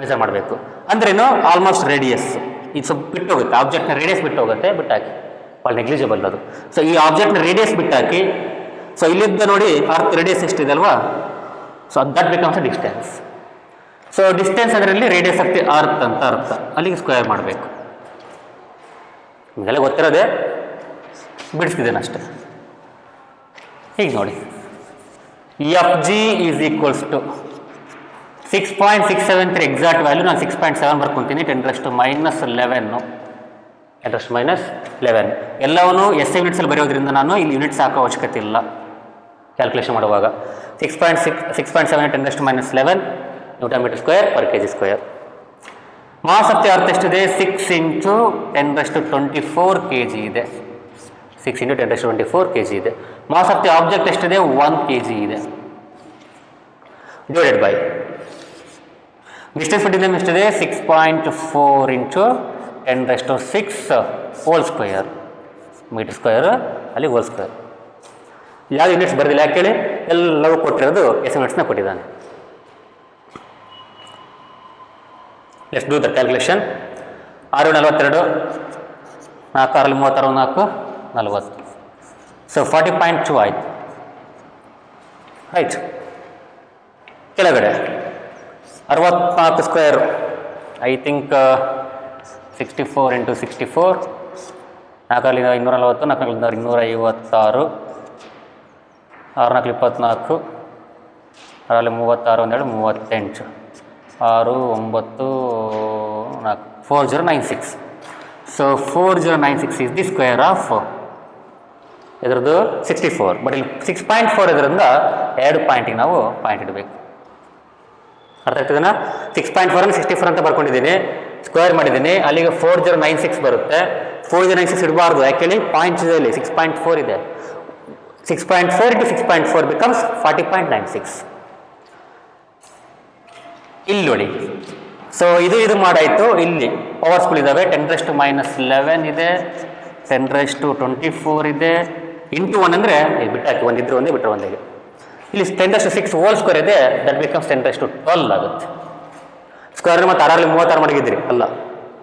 ಮೆಜರ್ ಮಾಡಬೇಕು. ಅಂದ್ರೇನು, ಆಲ್ಮೋಸ್ಟ್ ರೇಡಿಯಸ್. ಇದು ಸ್ವಲ್ಪ ಬಿಟ್ಟು ಹೋಗುತ್ತೆ, ಆಬ್ಜೆಕ್ಟ್ನ ರೇಡಿಯಸ್ ಬಿಟ್ಟು ಹೋಗುತ್ತೆ, ಬಿಟ್ಟಾಕಿ, ಭಾಳ ನೆಗ್ಲಿಜಿಬಲ್ ಅದು. ಸೊ ಈ ಆಬ್ಜೆಕ್ಟ್ನ ರೇಡಿಯಸ್ ಬಿಟ್ಟಾಕಿ. ಸೊ ಇಲ್ಲಿದ್ದ ನೋಡಿ ಅರ್ತ್ ರೇಡಿಯಸ್ ಎಷ್ಟಿದೆ ಅಲ್ವಾ, so that becomes a distance. So distance ಅದರಲ್ಲಿ ರೇಡಿಯಸ್ ಆಫ್ ದಿ ಅರ್ತ್ ಅಂತ ಅರ್ಥ. ಅಲ್ಲಿಗೆ ಸ್ಕ್ವೇರ್ ಮಾಡಬೇಕು. ನಿಮಗೆಲ್ಲ ಗೊತ್ತಿರೋದೆ, ಬಿಡಿಸ್ತಿದ್ದೇನೆ ಅಷ್ಟೆ. ಹೀಗೆ ನೋಡಿ, F G is equals to 6.673 exact value. ನಾನು 6.7 ಬರ್ಕೊತೀನಿ. 10⁻11 10⁻11 ಎಲ್ಲವೂ ಎಸ್ ಐ ಯೂನಿಟ್ಸಲ್ಲಿ ಬರೆಯೋದ್ರಿಂದ ನಾನು ಇಲ್ಲಿ ಯೂನಿಟ್ಸ್ ಹಾಕೋ ಅವಶ್ಯಕತೆ ಇಲ್ಲ ಕ್ಯಾಲ್ಕುಲೇಷನ್ ಮಾಡುವಾಗ. 6.7 10⁻11 newton meter square per kg square. Mass of the earth ಎಷ್ಟಿದೆ, 6 × 10⁻24 kg ಇದೆ. 6 × 10⁻24 kg ಇದೆ. ಮಾಸ್ ಆಫ್ ದಿ ಆಬ್ಜೆಕ್ಟ್ ಎಷ್ಟಿದೆ, 1 kg ಇದೆ. Divided by distance between them ಎಷ್ಟಿದೆ, 6.4 × 10⁻6 ಹೋಲ್ ಸ್ಕ್ವೇರ್ ಮೀಟರ್ ಸ್ಕ್ವೇರ್, ಅಲ್ಲಿ ಹೋಲ್ ಸ್ಕ್ವೇರ್. ಯಾವ ಯೂನಿಟ್ಸ್ ಬರೆದಿಲ್ಲ, ಯಾಕೆ ಹೇಳಿ, ಎಲ್ಲವೂ ಕೊಟ್ಟಿರೋದು ಎಸ್ ಯೂನಿಟ್ಸ್ನ ಕೊಟ್ಟಿದ್ದಾನೆ. Let's do the calculation. 6×42 4 36 4 40. So 40.2 ಆಯಿತು. ರೈಟ್. ಕೆಳಗಡೆ 64 square, I think 64 × 64, 4 × 240, 4 × 256, 6 × 24, 6 × 36, 38, 6 9 4 4096. So 4096 is the square of ಇದರದ್ದು 64. ಬಟ್ ಇಲ್ಲಿ 6.4 ಇದರಿಂದ 2 ಪಾಯಿಂಟಿಗೆ ನಾವು ಪಾಯಿಂಟ್ ಇಡಬೇಕು. ಅರ್ಥ ಆಗ್ತದನಾ? 6.4 ಅನ್ನು 64 ಅಂತ ಬರ್ಕೊಂಡಿದ್ದೀನಿ, ಸ್ಕ್ವೇರ್ ಮಾಡಿದ್ದೀನಿ, ಅಲ್ಲಿಗೆ 4096 ಬರುತ್ತೆ. 4096 ಇಡಬಾರ್ದು, ಯಾಕೆಳಿ ಪಾಯಿಂಟ್ಸ್ ಇದೆ ಇಲ್ಲಿ, 6.4 ಇದೆ. 6.4 × 6.4 ಬಿಕಮ್ಸ್ 40.96. ಇಲ್ಲಿ ನೋಡಿ. ಸೊ ಇದು ಮಾಡಾಯಿತು. ಇಲ್ಲಿ ಪವರ್ಸ್ಗಳು ಇದ್ದಾವೆ. 10⁻11 ಇದೆ, 10⁻24 ಇದೆ, ಇಂಟು 1 ಅಂದರೆ ಬಿಟ್ಟಾಕಿ, ಒಂದಿದ್ರೆ ಒಂದೇ ಬಿಟ್ಟರೆ ಒಂದೇ. ಇಲ್ಲಿ 10⁻6 ಹೋಲ್ ಸ್ಕ್ವೇರ್ ಇದೆ, ದಟ್ ಬಿಕಮ್ಸ್ 10⁻12 ಆಗುತ್ತೆ. ಸ್ಕ್ವೇರ್ ಮತ್ತು 6 36 ಮಡಗಿದ್ದೀರಿ ಅಲ್ಲ,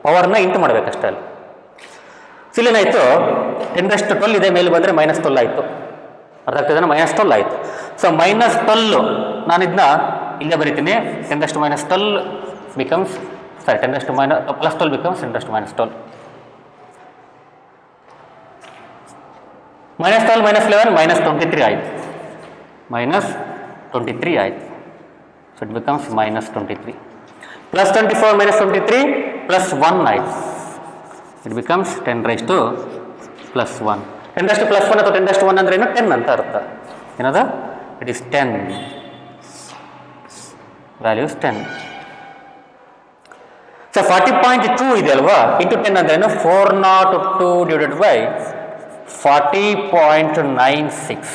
ಪವರ್ನ ಇಂಟು ಮಾಡಬೇಕಷ್ಟೇ ಅಲ್ಲಿ. ಸೊ ಇಲ್ಲೇನಾಯಿತು 10⁻12 ಇದೆ, ಮೇಲೆ ಬಂದರೆ -12 ಆಯಿತು. ಅರ್ಥ ಆಗ್ತದೆ, -12 ಆಯಿತು. ಸೊ -12 ನಾನು ಇದನ್ನ ಇಲ್ಲೇ ಬರಿತೀನಿ. 10⁻12 ಬಿಕಮ್ಸ್ ಸಾರಿ 10⁻± +12 ಬಿಕಮ್ಸ್ 10⁻12. -12 -11 -23 ಆಯಿತು. -23 ಆಯಿತು. So it becomes -23. +24 -23 +1 ಆಯಿತು. It becomes 10⁻+1. 10⁻+1 ಅಥವಾ 10⁻1 ಅಂದ್ರೆ ಏನು? 10 ಅಂತ ಅರ್ಥ. ಏನದು? It is 10. ವ್ಯಾಲ್ಯೂಸ್ 10. ಸೊ 40.2 ಇದೆ ಅಲ್ವಾ, ಇಂಟು 10 ಅಂದ್ರೇನು? 402 divided by 40.96.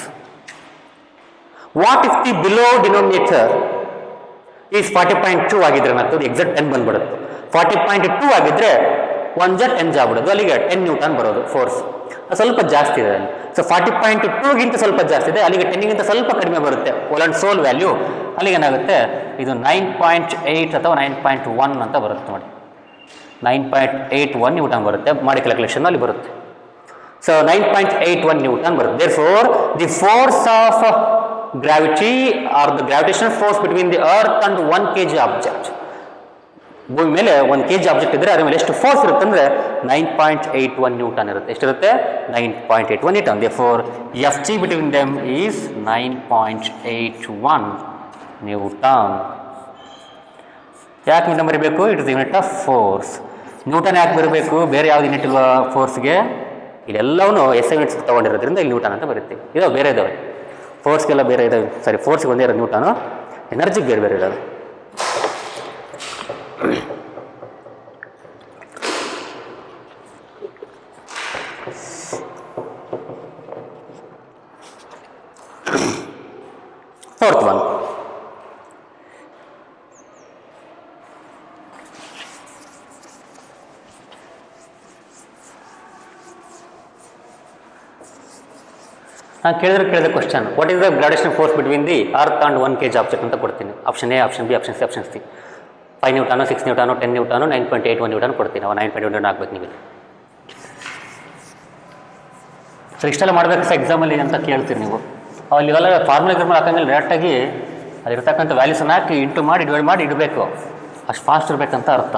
What if the below denominator is 40.2 ಆಗಿದ್ರೆ ಏನಾಗ್ತದೆ? ಎಕ್ಸಾಕ್ಟ್ 10 ಬಂದ್ಬಿಡುತ್ತೆ. 40.2 ಆಗಿದ್ರೆ 1 ಜ 10 ಆಗ್ಬಿಡೋದು, ಅಲ್ಲಿಗೆ 10 ನ್ಯೂಟನ್ ಬರೋದು ಫೋರ್ಸ್. ಸ್ವಲ್ಪ ಜಾಸ್ತಿ ಇದೆ ಅಲ್ಲಿ. ಸೊ 40.2ಗಿಂತ ಸ್ವಲ್ಪ ಜಾಸ್ತಿ ಇದೆ, ಅಲ್ಲಿಗೆ 10ಗಿಂತ ಸ್ವಲ್ಪ ಕಡಿಮೆ ಬರುತ್ತೆ ಒಲಂಡ್ ಸೋಲ್ ವ್ಯಾಲ್ಯೂ. ಅಲ್ಲಿಗೆ ಏನಾಗುತ್ತೆ? ಇದು 9.8 ಅಥವಾ 9.1 ಅಂತ ಬರುತ್ತೆ ನೋಡಿ. 9.81 ನ್ಯೂಟನ್ ಬರುತ್ತೆ, ಮಾಡಿ ಕ್ಯಾಲ್ಕುಲೇಷನ್ ಅಲ್ಲಿ ಬರುತ್ತೆ. ಸೊ 9.81 ನ್ಯೂಟನ್ ಬರುತ್ತೆ. Therefore the force of gravity are the gravitational force between the earth and 1 kg object. ಭೂಮಿ ಮೇಲೆ 1 kg ಆಬ್ಜೆಕ್ಟ್ ಇದ್ರೆ ಅದ್ರ ಮೇಲೆ ಎಷ್ಟು ಫೋರ್ಸ್ ಇರುತ್ತೆ ಅಂದರೆ 9.81 ನ್ಯೂಟನ್ ಇರುತ್ತೆ. ಎಷ್ಟಿರುತ್ತೆ? 9.81 Newton. Therefore Fg between them is 9.81 Newton. ಯಾಕೆ ನ್ಯೂಟನ್ ಬರೀಬೇಕು? It is unit of force. Newton ಯಾಕೆ ಬರಬೇಕು? ಬೇರೆ ಯಾವ್ದು ಯೂನಿಟ್ ಇಲ್ವಾ ಫೋರ್ಸ್ಗೆ? ಇದೆಲ್ಲವೂ SI ಯೂನಿಟ್ಸ್ ತೊಗೊಂಡಿರೋದ್ರಿಂದ ಇಲ್ಲಿ ನ್ಯೂಟನ್ ಅಂತ ಬರುತ್ತೆ. ಇದಾವೆ ಬೇರೆ ಇದಾವೆ, ಫೋರ್ಸ್ಗೆಲ್ಲ ಬೇರೆ ಇದಾವೆ. ಸಾರಿ, ಫೋರ್ಸ್ಗೆ ಒಂದೇ ಇರೋದು ನ್ಯೂಟನು, ಎನರ್ಜಿಗೆ ಬೇರೆ ಬೇರೆ ಇದಾವೆ. Fourth one. ನಾನು ಕೇಳಿದ question, what is the gravitational force between the earth and 1 kg object ಅಂತ ಕೊಡ್ತೀನಿ. Option A, option B, option C, option C. 5 ನ್ಯೂಟನು, 6 ನ್ಯೂಟನು, 10 ನ್ಯೂಟನು, 9.81 Newton ಕೊಡ್ತೀನಿ. ಅವ 9.81 ಆಗ್ಬೇಕು ನೀವು. ಸೊ ಇಷ್ಟೆಲ್ಲ ಮಾಡಬೇಕು ಸರ್ ಎಕ್ಸಾಮಲ್ಲಿ ಅಂತ ಕೇಳ್ತೀರಿ ನೀವು. ಅಲ್ಲಿ ಇವೆಲ್ಲ ಫಾರ್ಮುಲಾ ಎಕ್ಸಾಮಲ್ಲಿ ಹಾಕಂಗಿಲ್ಲ, ಡೈರೆಕ್ಟಾಗಿ ಅಲ್ಲಿರ್ತಕ್ಕಂಥ ವ್ಯಾಲ್ಯೂಸನ್ನು ಹಾಕಿ ಇಂಟು ಮಾಡಿ ಡಿವೈಡ್ ಮಾಡಿ ಇಡಬೇಕು. ಅಷ್ಟು ಫಾಸ್ಟ್ ಇರಬೇಕಂತ ಅರ್ಥ.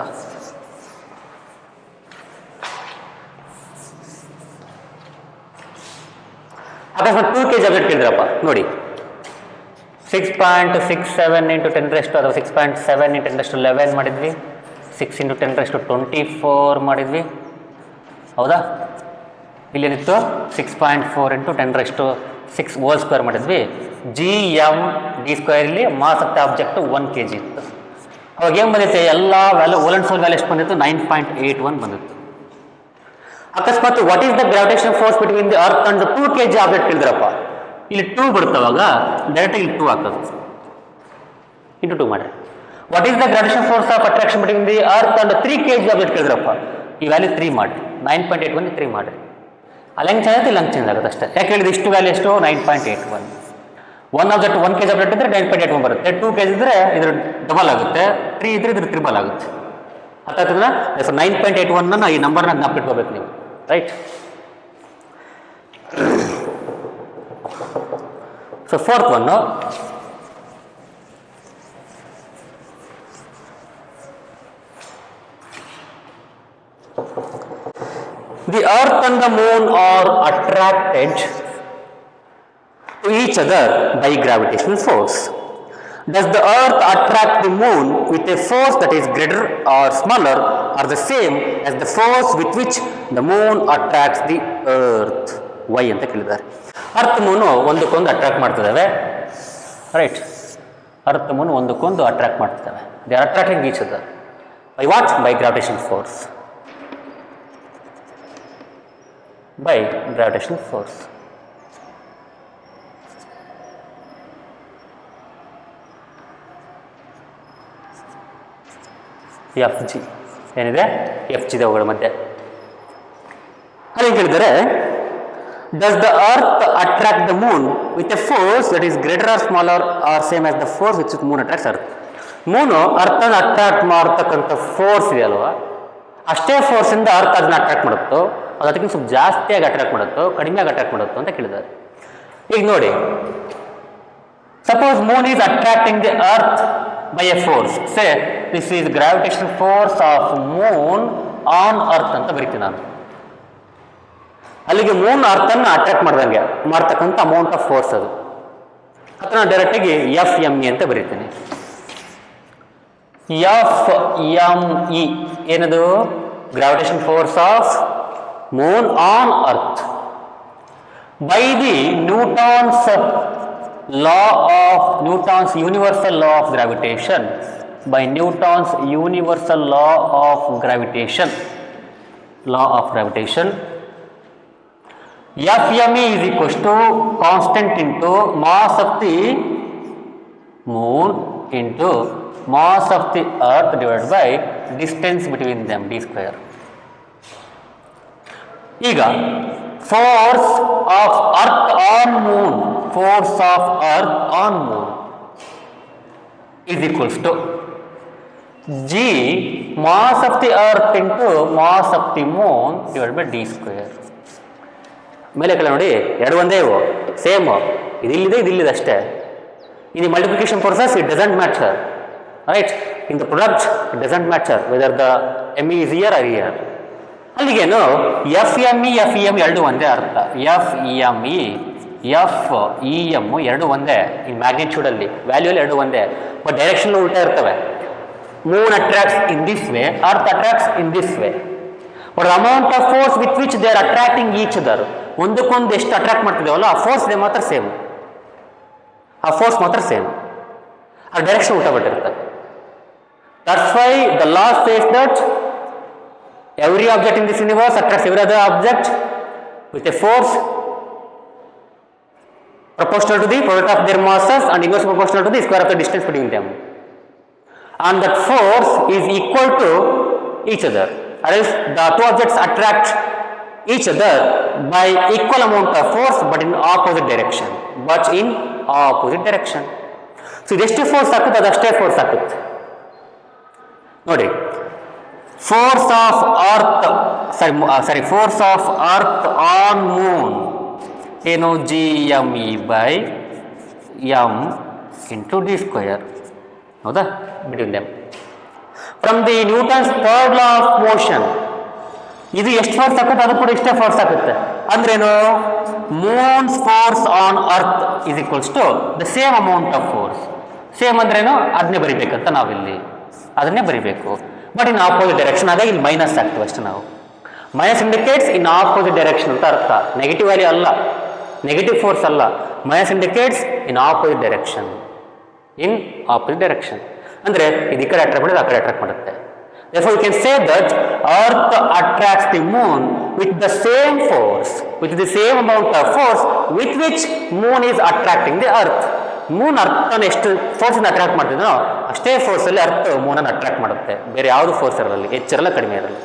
ಅಕಸ್ಮಾತ್ 2 kg ಆಬ್ಜೆಕ್ಟ್ ಕೇಳಿದ್ರಪ್ಪ ನೋಡಿ, 6.67 ಇಂಟು 10 ಅಥವಾ 6.7 ಇಂಟು 1011 ಮಾಡಿದ್ವಿ, 6 ಇಂಟು 1024 ಮಾಡಿದ್ವಿ, ಹೌದಾ? ಇಲ್ಲೇನಿತ್ತು 6.4 ಇಂಟು 10⁶ ಹೋಲ್ ಸ್ಕ್ವೇರ್ ಮಾಡಿದ್ವಿ. GmD² ಇಲ್ಲಿ mass of the object 1 kg ಇತ್ತು. ಅವಾಗ ಏನು ಬಂದಿತ್ತು? ಎಲ್ಲ ವ್ಯಾಲ್ಯೂ ಓಲಂಡ್ ಸೋಲ್ ವ್ಯಾಲ್ಯೂ ಎಷ್ಟು ಬಂದಿತ್ತು? 9.81 ಬಂದಿತ್ತು. ಅಕಸ್ಮಾತ್ what is the gravitation force between the earth and 2 kg object ಕೇಳಿದ್ರಪ್ಪ, ಇಲ್ಲಿ 2 ಬರುತ್ತವಾಗ ಡೈರೆಕ್ಟ್ ಇಲ್ಲಿ 2 ಹಾಕೋದು, ಇಂಟು 2 ಮಾಡ್ರಿ. What is the gravitation force of attraction between the earth and 3 kg object ಕೇಳಿದ್ರಪ್ಪ, ಈ ವ್ಯಾಲ್ಯೂ 3 ಮಾಡಿರಿ. 9.81 3 ಮಾಡಿರಿ. ಅಲ್ಲಿ ಹೆಂಗೆ ಚೇಂಜ್ ಆಗುತ್ತೆ, ಇಲ್ಲಿ ಹಂಗೆ ಚೇಂಜ್ ಆಗುತ್ತೆ ಅಷ್ಟೇ. ಯಾಕೆ ಹೇಳಿದ್ರೆ ಇಷ್ಟು ವ್ಯಾಲ್ಯೂ ಎಷ್ಟು? 9.81. 1 ಆಬ್ಜೆಕ್ಟ್ 1 kg ಆಬ್ಜೆಕ್ಟ್ ಇದ್ದರೆ 9.81 ಬರುತ್ತೆ. 2 kg ಇದ್ದರೆ ಇದ್ರ ಡಬಲ್ ಆಗುತ್ತೆ, 3 ಇದ್ರೆ ಇದ್ರ ತ್ರಿಬಲ್ ಆಗುತ್ತೆ. ಅರ್ಥ ಆಗ್ತದಾ? 9.81 ಈ ನಂಬರ್ನ ಜ್ಞಾಪಿಟ್ಕೋಬೇಕು ನೀವು, right? So fourth one, the earth and the moon are attracted to each other by gravitational force. Does the earth attract the moon with a force that is greater or smaller or the same as the force with which the moon attracts the earth? Why ಅಂತ ಕೇಳಿದ್ದಾರೆ. ಅರ್ತ್ ಮೂನು ಒಂದಕ್ಕೊಂದು ಅಟ್ರಾಕ್ಟ್ ಮಾಡ್ತಿದ್ದಾವೆ, ರೈಟ್? ಅರ್ತ್ ಮೂನ್ ಒಂದಕ್ಕೊಂದು ಅಟ್ರಾಕ್ಟ್ ಮಾಡ್ತಿದ್ದಾವೆ. They are attracting each other by what? By gravitation force. By gravitational force. Fg ಏನಿದೆ? Fg ಇದೆ ಅವುಗಳ ಮಧ್ಯೆ. ಅಲ್ಲಿ ಹೇಳಿದರೆ, does the earth attract the moon with a force that is greater or smaller or same as the force which the moon attracts earth? Moon ಅರ್ಥನ ಅಟ್ರಾಕ್ಟ್ ಮಾಡತಕ್ಕಂಥ ಫೋರ್ಸ್ ಇದೆಯಲ್ವಾ, ಅಷ್ಟೇ ಫೋರ್ಸಿಂದ ಅರ್ಥ ಅದನ್ನ ಅಟ್ರಾಕ್ಟ್ ಮಾಡುತ್ತೋ, ಅದು ಅದಕ್ಕಿಂತ ಸ್ವಲ್ಪ ಜಾಸ್ತಿಯಾಗಿ ಅಟ್ರಾಕ್ಟ್ ಮಾಡುತ್ತೋ, ಕಡಿಮೆಯಾಗಿ ಅಟ್ರಾಕ್ಟ್ ಮಾಡುತ್ತೋ ಅಂತ ಕೇಳಿದ್ದಾರೆ. ಈಗ ನೋಡಿ, suppose Moon is attracting the earth by A force. Say this is gravitation force of Moon on earth ಅಂತ ಬರೀತೀನಿ ನಾನು. ಅಲ್ಲಿಗೆ ಮೂನ್ ಅರ್ಥನ್ನ ಅಟ್ರಾಕ್ಟ್ ಮಾಡ್ದಂಗೆ ಮಾಡ್ತಕ್ಕಂಥ ಅಮೌಂಟ್ ಆಫ್ ಫೋರ್ಸ್ ಅದು. ಅದನ್ನ ಡೈರೆಕ್ಟಾಗಿ ಎಫ್ ಎಮ್ ಇ ಅಂತ ಬರೀತೀನಿ. ಎಫ್ ಎಮ್ ಇ ಏನದು? Gravitation force of Moon on earth by the Newton's law of Newton's universal law of gravitation, by Newton's universal law of gravitation, Fme is equals to constant into mass of the moon into mass of the earth divided by distance between them, d square. ಈಗ force of earth on moon, force of earth on moon is equals to g mass of the earth into mass of the moon divided by d square. ಮೇಲೆ ಕೆಳ ನೋಡಿ, ಎರಡು ಒಂದೇ ಇವು, ಸೇಮ್. ಇದಿಲ್ಲಿದೆ ಇದಿಲ್ಲಿದೆ ಅಷ್ಟೇ. In the multiplication process it doesn't matter, right? In the product it doesn't matter whether the M E is here or here. ಅಲ್ಲಿಗೇನು F M E F E M ಎರಡು ಒಂದೇ ಅರ್ಥ. F E M E F E M ಎರಡು ಒಂದೇ ಇನ್ ಮ್ಯಾಗ್ನಿಟ್ಯೂಡಲ್ಲಿ, ವ್ಯಾಲ್ಯೂಲ್ಲಿ ಎರಡು ಒಂದೇ, ಬಟ್ ಡೈರೆಕ್ಷನ್ ಉಲ್ಟಾ ಇರ್ತವೆ. Moon attracts in this way, earth attracts in this way. But amount of force with which they are attracting each other, ಒಂದಕ್ಕೊಂದು ಎಷ್ಟು ಅಟ್ರಾಕ್ಟ್ ಮಾಡ್ತಿದ್ದೇವಲ್ಲ ಆ ಫೋರ್ಸ್ ಮಾತ್ರ ಸೇಮ್, ಆ ಫೋರ್ಸ್ ಮಾತ್ರ ಸೇಮ್, ಆ ಡೈರೆಕ್ಷನ್ ಉಲ್ಟಾ ಬಿಟ್ಟಿರ್ತದೆ. That's why the law says that every object in this universe attracts every other object with a force proportional to the product of their masses and inversely proportional to the square of the distance between them, and that force is equal to each other, or else the two objects attract each other by equal amount of force but in opposite direction, so ಇದೆಷ್ಟೇ ಫೋರ್ಸ್ ಹಾಕುತ್ತೆ ಅದಷ್ಟೇ ಫೋರ್ಸ್ ಹಾಕುತ್ತೆ ನೋಡಿ. Force of earth, force of earth on moon, ಏನು g m e by m into d square, ಹೌದಾ? between them. From the Newton's third law of motion, ಇದು ಎಷ್ಟು ಫೋರ್ಸ್ ಹಾಕುತ್ತೆ ಅದು ಕೂಡ ಇಷ್ಟೇ ಫೋರ್ಸ್ ಹಾಕುತ್ತೆ. ಅಂದ್ರೇನು? Moon's force on earth is equals to the same amount of force. Same ಅಂದ್ರೇನು? ಅದನ್ನೇ ಬರಿಬೇಕಂತ ನಾವಿಲ್ಲಿ ಅದನ್ನೇ ಬರಿಬೇಕು, ಬಟ್ ಇನ್ ಆಪೋಸಿಟ್ ಡೈರೆಕ್ಷನ್. ಆದಾಗ ಇಲ್ಲಿ ಮೈನಸ್ ಆಗ್ತೀವಿ ಅಷ್ಟೇ ನಾವು. ಮೈನಸ್ ಇಂಡಿಕೇಟ್ಸ್ ಇನ್ ಆಪೋಸಿಟ್ ಡೈರೆಕ್ಷನ್ ಅಂತ ಅರ್ಥ. ನೆಗೆಟಿವ್ ವ್ಯಾಲ್ಯೂ ಅಲ್ಲ, ನೆಗೆಟಿವ್ ಫೋರ್ಸ್ ಅಲ್ಲ. ಮೈನಸ್ ಇಂಡಿಕೇಟ್ಸ್ ಇನ್ ಆಪೋಸಿಟ್ ಡೈರೆಕ್ಷನ್, ಇನ್ ಆಪೋಸಿಟ್ ಡೈರೆಕ್ಷನ್ ಅಂದರೆ ಇದು ಈ ಕಡೆ ಅಟ್ರಾಕ್ಟ್ ಮಾಡಿದ್ರೆ ಆ ಕಡೆ ಅಟ್ರಾಕ್ಟ್ ಮಾಡುತ್ತೆ. Therefore, you can say that Earth attracts the moon with the same force, with the same amount of force with which moon is attracting the Earth. Moon ಅರ್ಥನ ಎಷ್ಟು ಫೋರ್ಸನ್ನು ಅಟ್ರಾಕ್ಟ್ ಮಾಡ್ತಿದ್ನೋ ಅಷ್ಟೇ ಫೋರ್ಸಲ್ಲಿ ಅರ್ಥ ಮೂನನ್ನು ಅಟ್ರಾಕ್ಟ್ ಮಾಡುತ್ತೆ, ಬೇರೆ ಯಾವುದು ಫೋರ್ಸ್ ಇರಲ್ಲ, ಹೆಚ್ಚಿರಲ್ಲ ಕಡಿಮೆ ಇರಲ್ಲ.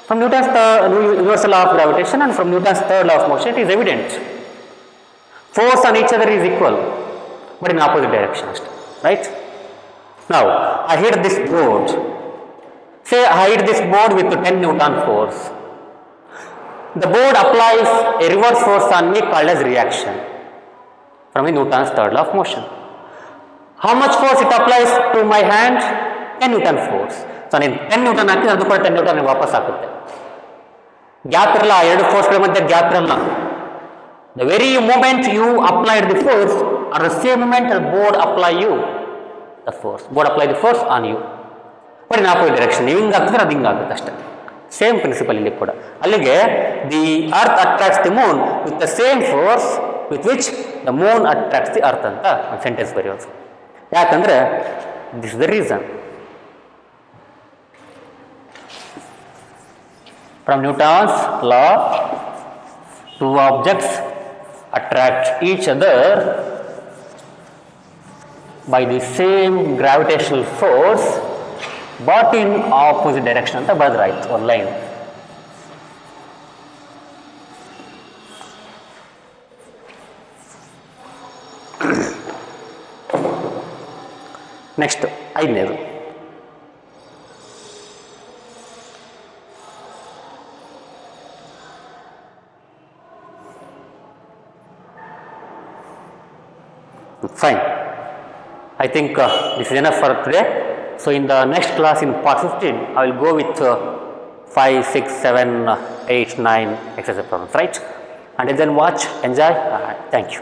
From Newton's universal law of gravitation and from Newton's third law of motion it is evident. Force on each other is equal but in opposite direction, right? Now I hit this board. Say I hit this board with 10 Newton force. The board applies a reverse force on me called as reaction from Newton's third law of motion. How much force it applies to my hand? 10 Newton force. So ನಾನು 10 Newton ಹಾಕಿದ್ರೆ ಅದು ಕೂಡ 10 Newton ವಾಪಸ್ ಹಾಕುತ್ತೆ. ಗ್ಯಾಪ್ ಇರಲ್ಲ, ಆ ಎರಡು ಫೋರ್ಸ್ಗಳ ಮಧ್ಯೆ ಗ್ಯಾಪ್ ಇರಲ್ಲ. The very moment you applied the force, at the same moment the board apply you the force. Board apply the force on you, but in opposite direction. ನೀವು ಹಿಂಗೆ ಹಾಕಿದ್ರೆ ಅದು ಹಿಂಗೆ ಆಗುತ್ತೆ ಅಷ್ಟೇ. ಸೇಮ್ ಪ್ರಿನ್ಸಿಪಲ್ ಇಲ್ಲಿ ಕೂಡ. ಅಲ್ಲಿಗೆ the earth attracts the Moon with the same force with which the Moon attracts the earth ಅಂತ ಒಂದು ಸೆಂಟೆನ್ಸ್ ಬರೆಯೋದು. ಯಾಕಂದರೆ this is the reason. From Newton's law, two objects attract each other by the same gravitational force but in opposite direction ಅಂತ ಬರೆದ್ರಾಯ್ತು ಒಂದು ಲೈನ್. ನೆಕ್ಸ್ಟ್ 5ನೇದು. Fine. I think this is enough for today. So in the next class, in part 15, I will go with 5, 6, 7, 8, 9 exercise problems, right? And then watch, enjoy. Thank you.